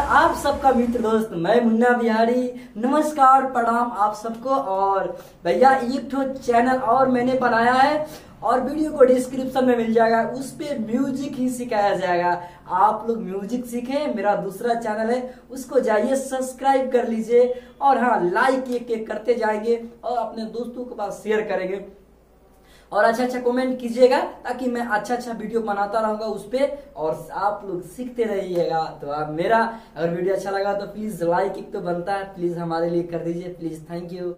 आप सबका मित्र दोस्त मैं मुन्ना बिहारी। नमस्कार प्रणाम आप सबको। और भैया एक तो चैनल और मैंने बनाया है और वीडियो को डिस्क्रिप्शन में मिल जाएगा, उस पे म्यूजिक ही सिखाया जाएगा। आप लोग म्यूजिक सीखें। मेरा दूसरा चैनल है उसको जाइए सब्सक्राइब कर लीजिए और हाँ लाइक एक एक करते जाएंगे और अपने दोस्तों के पास शेयर करेंगे और अच्छा कमेंट कीजिएगा ताकि मैं अच्छा वीडियो बनाता रहूंगा उस पे और आप लोग सीखते रहिएगा। तो आप मेरा अगर वीडियो अच्छा लगा तो प्लीज लाइक एक तो बनता है, प्लीज हमारे लिए कर दीजिए प्लीज। Thank you.